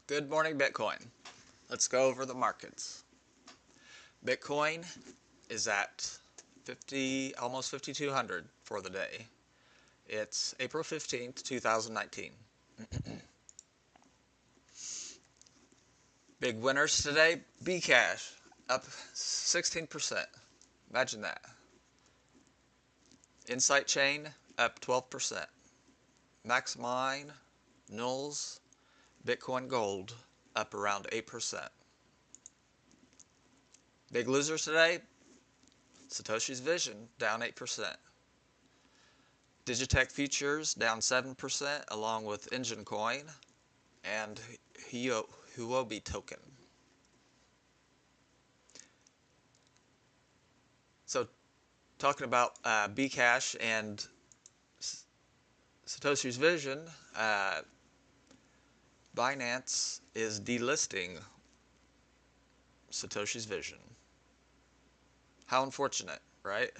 Good morning, Bitcoin. Let's go over the markets. Bitcoin is at almost 5,200 for the day. It's April 15th, 2019. Big winners today, Bcash up 16%. Imagine that. Insight Chain up 12%. Max Mine, Nulls, Bitcoin Gold up around 8%. Big losers today, Satoshi's Vision down 8%. Digitech Futures down 7% along with Engine Coin and Huobi Token. So talking about Bcash and Satoshi's Vision, Binance is delisting Satoshi's Vision. How unfortunate, right?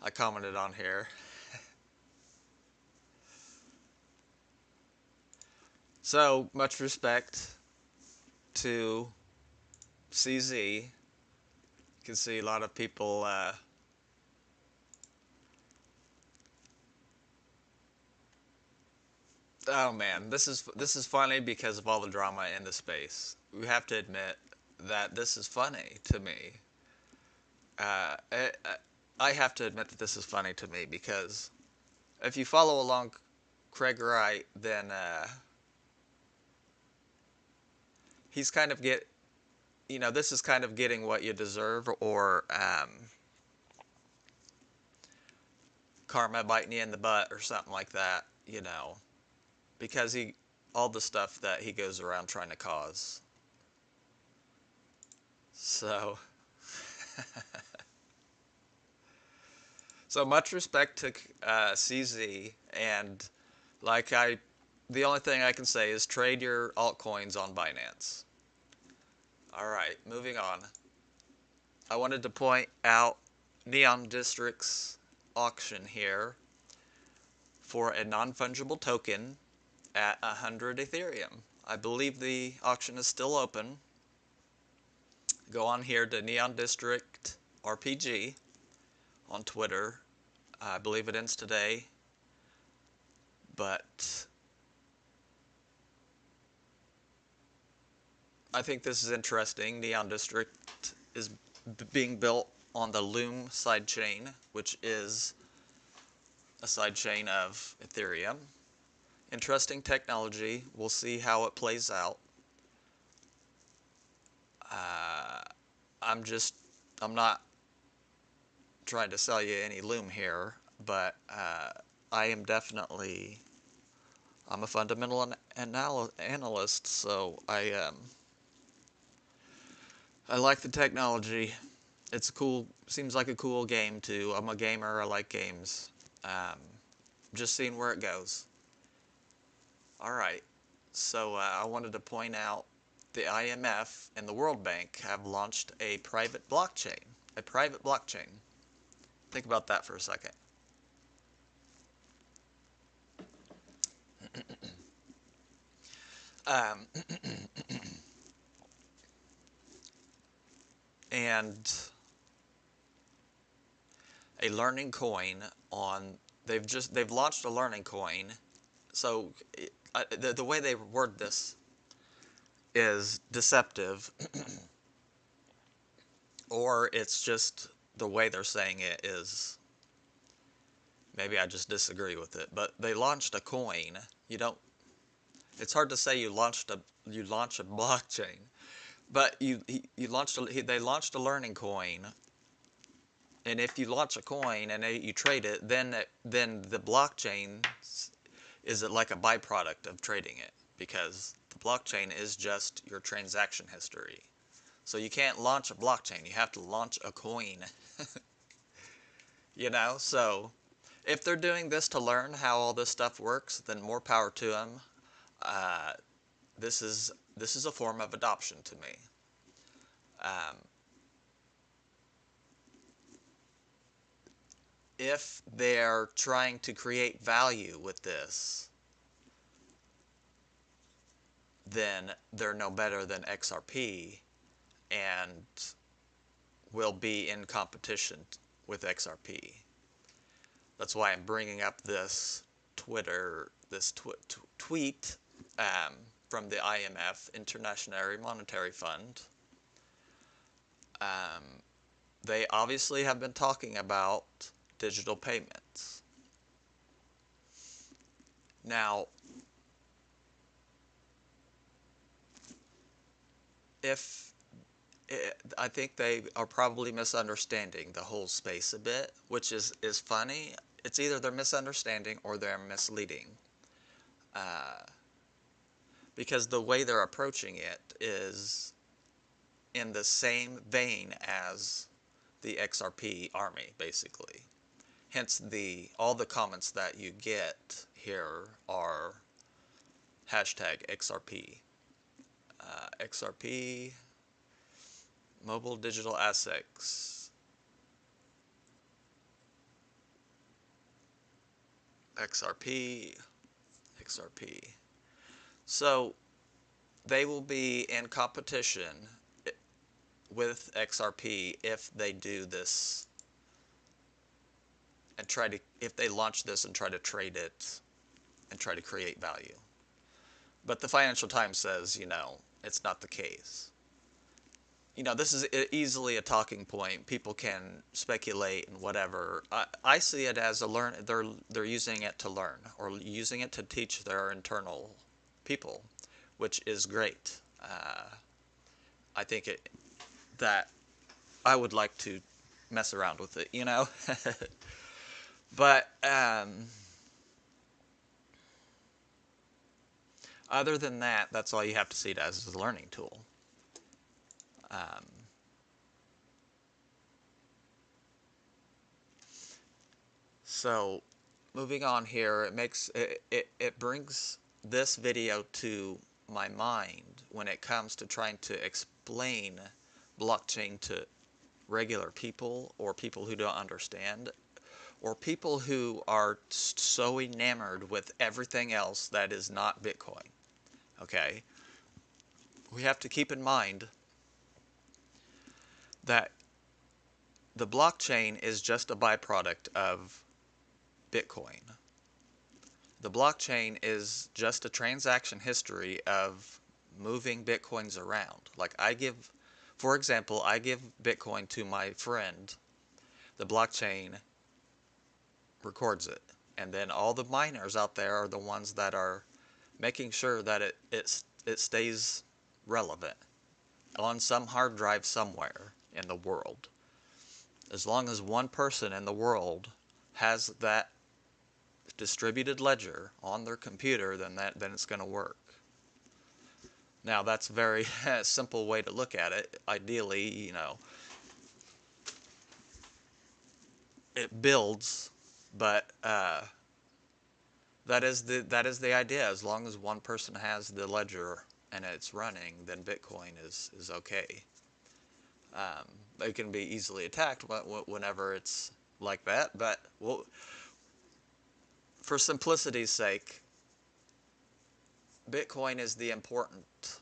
I commented on here. So, much respect to CZ. You can see a lot of people oh man, this is funny because of all the drama in the space. We have to admit that this is funny to me. Uh, I, I have to admit that this is funny to me because if you follow along Craig Wright, then he's kind of this is kind of getting what you deserve, or karma biting you in the butt, or something like that, because all the stuff that he goes around trying to cause. So, so much respect to CZ, and the only thing I can say is trade your altcoins on Binance. All right, moving on. I wanted to point out Neon District's auction here for a non-fungible token at 100 Ethereum. I believe the auction is still open. Go on here to Neon District RPG on Twitter. I believe it ends today. But I think this is interesting. Neon District is being built on the Loom sidechain, which is a sidechain of Ethereum. Interesting technology. We'll see how it plays out. I'm not trying to sell you any Loom here, but I am definitely, I'm a fundamental analyst, so I like the technology. It's cool. Seems like a cool game too. I'm a gamer. I like games. Just seeing where it goes. All right. So I wanted to point out the IMF and the World Bank have launched a private blockchain. A private blockchain. Think about that for a second. Um, and a learning coin on they've launched a learning coin. So the way they word this is deceptive, or it's just the way they're saying it is, maybe I just disagree with it, but they launched a coin. You don't It's hard to say you launch a blockchain, but they launched a learning coin. And if you launch a coin and you trade it, then the blockchain is like a byproduct of trading it, because the blockchain is just your transaction history. So you can't launch a blockchain, you have to launch a coin. So if they're doing this to learn how all this stuff works, then more power to them. This is a form of adoption to me. Um, if they're trying to create value with this, then they're no better than XRP and will be in competition with XRP. That's why I'm bringing up this tweet from the IMF, International Monetary Fund. They obviously have been talking about digital payments. Now, I think they are probably misunderstanding the whole space a bit, which is funny. It's either they're misunderstanding or they're misleading. Because the way they're approaching it is in the same vein as the XRP army, basically. Hence, all the comments that you get here are hashtag XRP. XRP, mobile digital assets. XRP. So they will be in competition with XRP if they do this and if they launch this and try to trade it and try to create value. But the Financial Times says, it's not the case. This is easily a talking point. People can speculate and whatever. I see it as they're using it to learn or using it to teach their internal people, which is great. I think that I would like to mess around with it, But other than that, that's all you have to see it as a learning tool. So moving on here, it brings this video to my mind when it comes to trying to explain blockchain to regular people or people who don't understand or people who are so enamored with everything else that is not Bitcoin. Okay? We have to keep in mind that the blockchain is just a byproduct of Bitcoin. The blockchain is just a transaction history of moving Bitcoins around. Like for example, I give Bitcoin to my friend. The blockchain records it. And then all the miners out there are the ones that are making sure that it stays relevant on some hard drive somewhere in the world. As long as one person in the world has that distributed ledger on their computer, then it's going to work. Now, that's a very simple way to look at it. Ideally, it builds, but that is the idea. As long as one person has the ledger and it's running, then Bitcoin is okay. It can be easily attacked whenever it's like that, but for simplicity's sake, Bitcoin is the important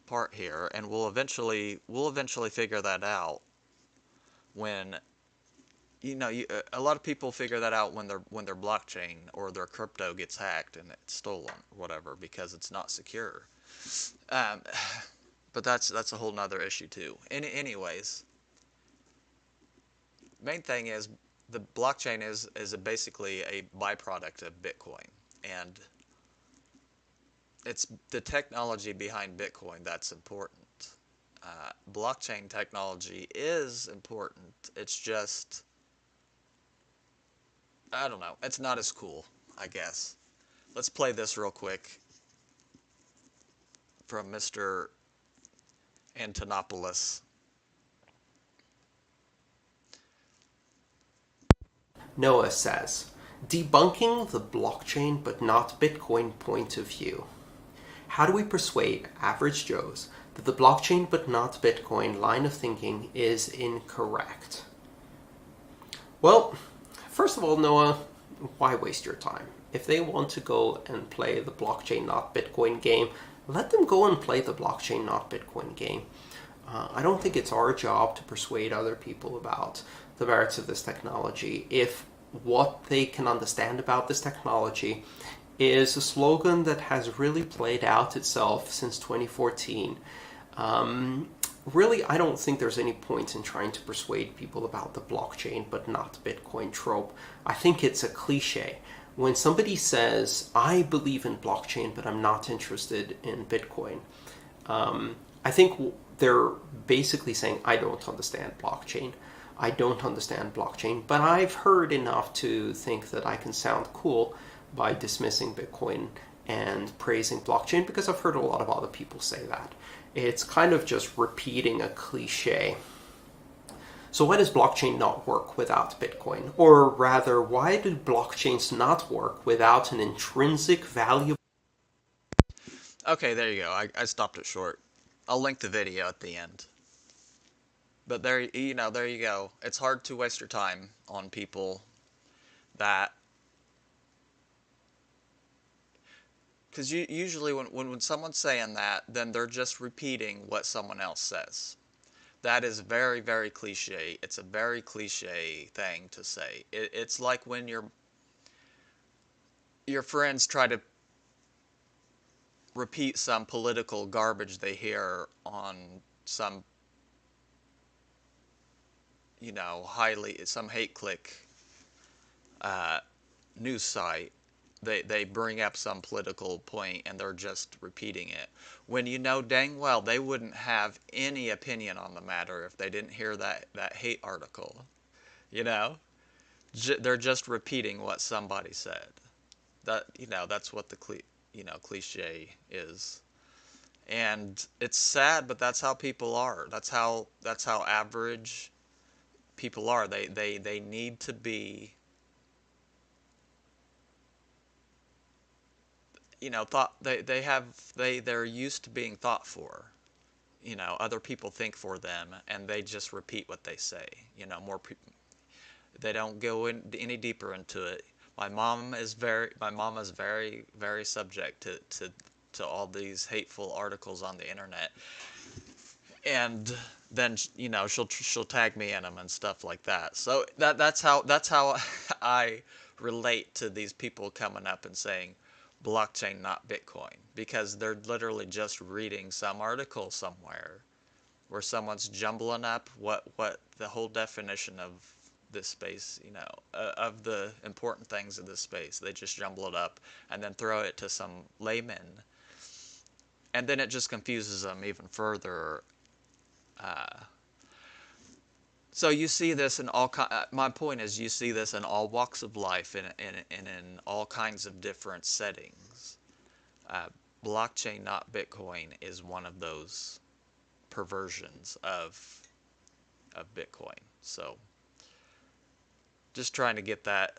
part here, and we'll eventually figure that out when a lot of people figure that out when their blockchain or their crypto gets hacked and it's stolen or whatever because it's not secure. But that's a whole nother issue too. Anyways, main thing is the blockchain is basically a byproduct of Bitcoin, and it's the technology behind Bitcoin that's important. Blockchain technology is important. It's just, I don't know, it's not as cool, I guess. Let's play this real quick from Mr. Antonopoulos. Noah says, debunking the blockchain but not Bitcoin point of view. How do we persuade average Joes that the blockchain but not Bitcoin line of thinking is incorrect? Well, first of all, Noah, why waste your time? If they want to go and play the blockchain not Bitcoin game, let them go and play the blockchain not Bitcoin game. I don't think it's our job to persuade other people about the merits of this technology if what they can understand about this technology is a slogan that has really played out itself since 2014. Really, I don't think there's any point in trying to persuade people about the blockchain but not Bitcoin trope. I think it's a cliche. When somebody says, I believe in blockchain but I'm not interested in Bitcoin, I think they're basically saying, I don't understand blockchain. I don't understand blockchain, but I've heard enough to think that I can sound cool by dismissing Bitcoin and praising blockchain because I've heard a lot of other people say that. It's kind of just repeating a cliche. So why does blockchain not work without Bitcoin? Or rather, why do blockchains not work without an intrinsic value? Okay, there you go. I stopped it short. I'll link the video at the end. But there you go. It's hard to waste your time on people that, because usually when someone's saying that, then they're just repeating what someone else says. That is very, very cliche. It's a very cliche thing to say. It's like when your friends try to repeat some political garbage they hear on some, some hate click news site. They bring up some political point and they're just repeating it, when you know dang well they wouldn't have any opinion on the matter if they didn't hear that hate article. You know, they're just repeating what somebody said. That's what the cliche is. And it's sad, but that's how people are. That's how average people are. They need to be, thought they're used to being thought for. Other people think for them, and they just repeat what they say. They don't go in any deeper into it. My mom is very, very subject to all these hateful articles on the internet, and then she'll tag me in them and stuff like that. So that's how I relate to these people coming up and saying blockchain not Bitcoin, because they're literally just reading some article somewhere where someone's jumbling up what the whole definition of this space, of the important things of this space. They just jumble it up and then throw it to some layman, and then it just confuses them even further. So you see this in all. My point is, you see this in all walks of life, and in all kinds of different settings. Uh, Blockchain, not Bitcoin, is one of those perversions of Bitcoin. So just trying to get that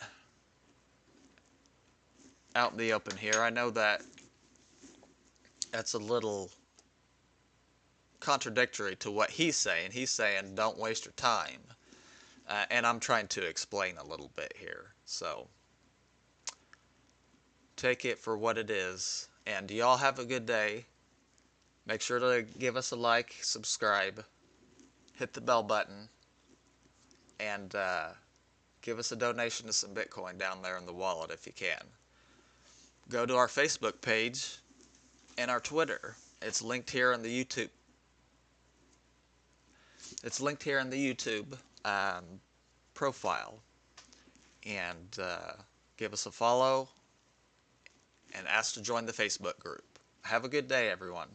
out in the open here. I know that's a little contradictory to what he's saying. He's saying don't waste your time, and I'm trying to explain a little bit here. So take it for what it is, and y'all have a good day. Make sure to give us a like, subscribe, hit the bell button, and give us a donation to some Bitcoin down there in the wallet if you can. Go to our Facebook page and our Twitter. It's linked here in the YouTube. It's linked here in the YouTube profile. And give us a follow and ask to join the Facebook group. Have a good day, everyone.